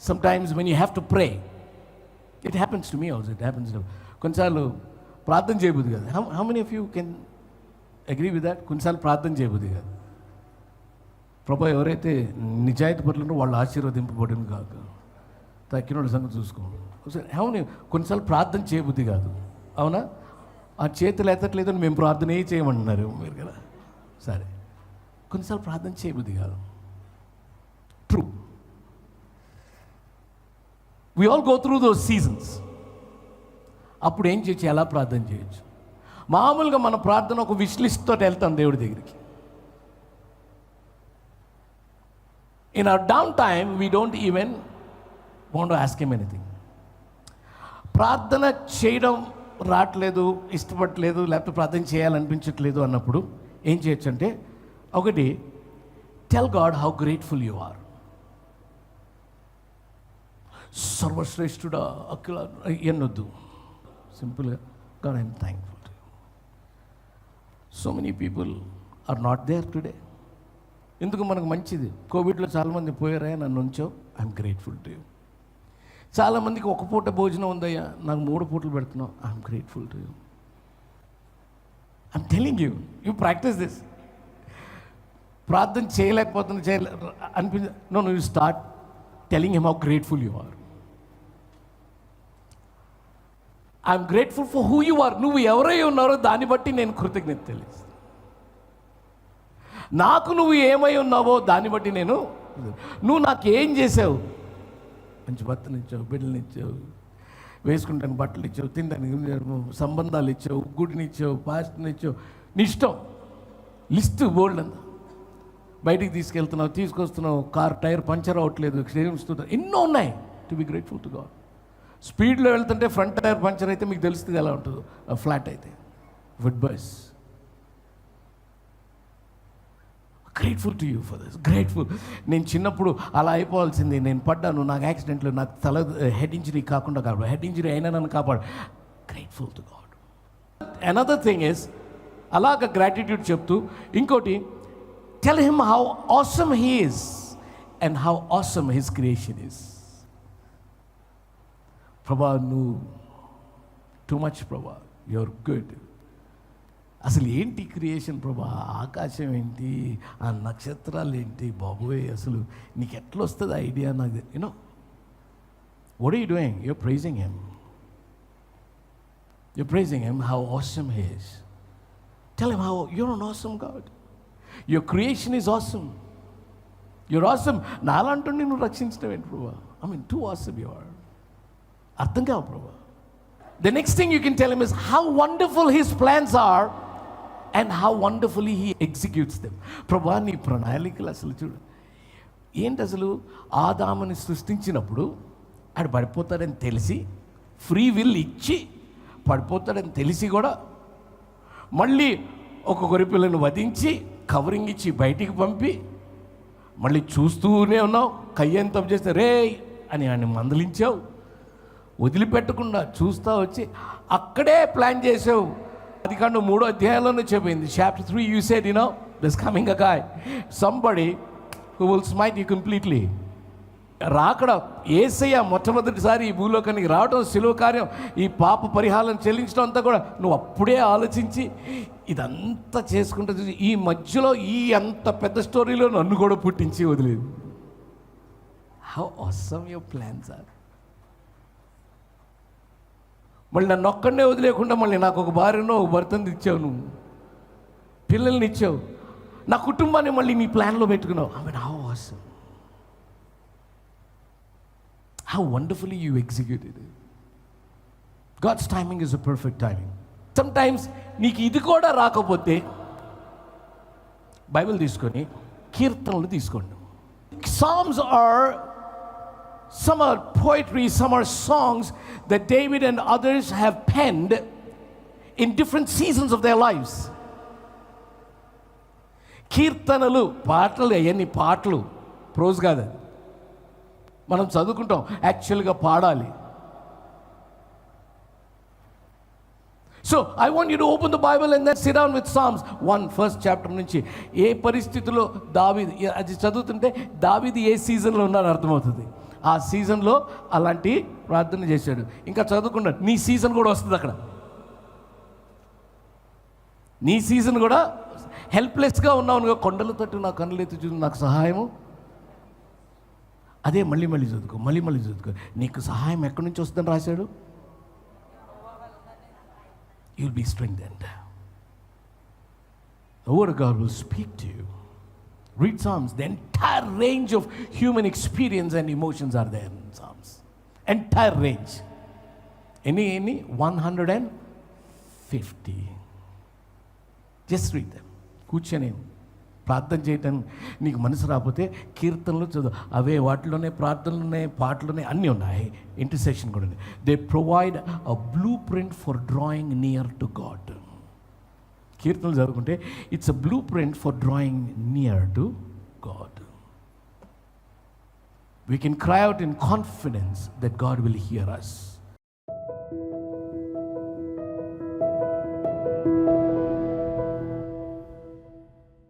Sometimes when you have to pray, it happens to me also, it happens to కొన్నిసార్లు ప్రార్థన చేయబుద్ది కాదు. How many of you can agree with that? కొన్నిసార్లు ప్రార్థన చేయబుద్ది కాదు. ప్రభా ఎవరైతే నిజాయితీ పట్ల వాళ్ళు ఆశీర్వదింపబడిన కాక తక్కిన వాళ్ళ సంగతి చూసుకోండి. అవును, కొన్నిసార్లు ప్రార్థన చేయబుద్ది కాదు. అవునా? ఆ చేతులు ఎత్తట్లేదని మేము ప్రార్థన చేయమంటున్నారు మీరు కదా. సరే, కొన్నిసార్లు ప్రార్థన చేయబుద్ది కాదు. True. We all go through those seasons. అప్పుడు ఏం చేయొచ్చు? ఎలా ప్రార్థన చేయొచ్చు? మామూలుగా మన ప్రార్థన ఒక విష్ లిస్ట్ తోటి వెళ్తాం దేవుడి దగ్గరికి. In our down time we don't even want to ask him anything. ప్రార్థన చేయడం రావట్లేదు, ఇష్టపడట్లేదు, లేకపోతే ప్రార్థన చేయాలనిపించట్లేదు అన్నప్పుడు ఏం చేయొచ్చు అంటే, ఒకటి, tell God how grateful you are. సర్వశ్రేష్ఠుడా అఖిల ఎన్నొద్దు, సింపుల్గా God I'm thankful to you. So many people are not there today. ఎందుకు? మనకు మంచిది. కోవిడ్లో చాలామంది పోయారా, నన్ను ఉంచావు, ఐఎమ్ గ్రేట్ఫుల్ టు యూ. చాలామందికి ఒక పూట భోజనం ఉందయ్యా, నాకు 3 పూటలు పెడుతున్నావు, I'm grateful to you. I'm telling you, you practice this. ప్రార్థన చేయలేకపోతున్నా no, you start telling him how grateful you are. I'm grateful for who you are. నువ్వు ఎవరై ఉన్నారో దాన్ని బట్టి నేను కృతజ్ఞత తెలుస్తాను. నాకు నువ్వు ఏమై ఉన్నావో దాన్ని బట్టి నువ్వు నాకు ఏం చేసావు? మంచి భర్తను ఇచ్చావు, బిడ్డలు ఇచ్చావు, వేసుకుంటానికి బట్టలు ఇచ్చావు, తినడానికి సంబంధాలు ఇచ్చావు, గుడిని ఇచ్చావు, పాస్టర్ని ఇచ్చావు. నీ ఇష్టం, లిస్ట్ బోల్డ్ అంతా. బయటికి తీసుకెళ్తున్నావు, తీసుకొస్తున్నావు, కార్ టైర్ పంచర్ అవ్వట్లేదు, క్షేమిస్తున్నావు, ఎన్నో ఉన్నాయి. To be grateful to God. స్పీడ్లో వెళ్తుంటే ఫ్రంట్ టైర్ పంచర్ అయితే మీకు తెలుస్తుంది ఎలా ఉంటుందో, ఫ్లాట్ అయితే. వుడ్ బస్. Grateful to you for this. Grateful. నేను చిన్నప్పుడు అలా అయిపోవాల్సింది, నేను పడ్డాను, నాకు యాక్సిడెంట్లో నాకు హెడ్ ఇంజరీ కాకుండా కాపాడు, హెడ్ ఇంజరీ అయినా నన్ను కాపాడు. Grateful to God. Another thing is, అలాగ గ్రాటిట్యూడ్ చెప్తూ ఇంకోటి, tell him how awesome he is and how awesome his creation is. ప్రభా నువ్వు టూ మచ్ ప్రభా, యువర్ గుడ్. అసలు ఏంటి క్రియేషన్ ప్రభా? ఆకాశం ఏంటి, ఆ నక్షత్రాలు ఏంటి బాబోయ్, అసలు నీకు ఎట్లా వస్తుంది ఐడియా? నాకు you know what are you doing? You're praising him. You're praising him how awesome he is. Tell him how you're an awesome God. Your creation is awesome. You're awesome. నాలంటుండి నువ్వు రక్షించడం ఏంటి ప్రభా? I mean too awesome you are. అర్థం కావు ప్రభా. The next thing you can tell him is how wonderful his plans are and how wonderfully he executes them. ప్రభా నీ ప్రణాళికలు అసలు చూడు ఏంటి. అసలు ఆదాముని సృష్టించినప్పుడు ఆడు పడిపోతాడని తెలిసి, ఫ్రీ విల్ ఇచ్చి పడిపోతాడని తెలిసి కూడా మళ్ళీ ఒక గొర్రెపిల్లను వధించి కవరింగ్ ఇచ్చి బయటికి పంపి మళ్ళీ చూస్తూనే ఉన్నావు. కయ్యం తప్పు చేస్తే రే అని ఆయన మందలించావు. వదిలిపెట్టకుండా చూస్తూ వచ్చి అక్కడే ప్లాన్ చేసావు. అది కాదు 3వ అధ్యాయంలోనే చెప్పింది. Chapter 3 you said, you know, there's coming a guy, somebody who will smite you completely. రాకడ యేసయ్య మొట్టమొదటిసారి ఈ భూలోకానికి రావడం, శిలువ కార్యం, ఈ పాప పరిహారం చెల్లించడం అంతా కూడా నువ్వు అప్పుడే ఆలోచించి ఇదంతా చేసుకుంటూ ఈ మధ్యలో ఈ అంత పెద్ద స్టోరీలో నన్ను కూడా పుట్టించి వదిలేదు. How awesome your plans are. మళ్ళీ నన్ను ఒక్కడనే వదిలేకుండా మళ్ళీ నాకు ఒక భార్యనో ఒక భర్తను ఇచ్చావు, నువ్వు పిల్లల్ని ఇచ్చావు, నా కుటుంబాన్ని మళ్ళీ నీ ప్లాన్లో పెట్టుకున్నావు. I mean how awesome, how wonderfully you executed. God's timing is a perfect timing. Sometimes నీకు ఇది కూడా రాకపోతే బైబిల్ తీసుకొని కీర్తనలు తీసుకోండి. Psalms are, some are poetry, some are songs that David and others have penned in different seasons of their lives. కీర్తనలు పాటలు, అవన్నీ పాటలు, ప్రోజ్ కాదు. మనం చదువుకుంటాం, యాక్చువల్గా పాడాలి. So I want you to open the Bible and then sit down with Psalms 1, first chapter నుంచి ఏ పరిస్థితిలో దావీదు, అది చదువుతుంటే దావీదు ఏ సీజన్లో ఉన్నాడో అర్థమవుతుంది. ఆ సీజన్లో అలాంటి ప్రార్థన చేశాడు. ఇంకా చదువుకున్నాడు, నీ సీజన్ కూడా వస్తుంది అక్కడ. నీ సీజన్ కూడా హెల్ప్లెస్గా ఉన్నావు, కొండల తట్టు నా కన్నులు ఎత్తి చూసి నాకు సహాయము. అదే మళ్ళీ చదువుకో. నీకు సహాయం ఎక్కడి నుంచి వస్తుందని రాశాడు. You will be strengthened. The word of God will speak to you. Read Psalms. The entire range of human experience and emotions are there in Psalms. Entire range. Any 150. Just read them. కూర్చొని ప్రార్థన చేయటం నీకు మనసు రాకపోతే కీర్తనలు చదువు. అవే వాటిలోనే ప్రార్థనలు ఉన్నాయి, పాటలు ఉన్నాయి, అన్నీ ఉన్నాయి. ఇంటర్సెషన్ కూడా ఉంది. They provide a blueprint for drawing near to God. కీర్తనలు చదువుకుంటే it's a blueprint for drawing near to God. We can cry out in confidence that God will hear us.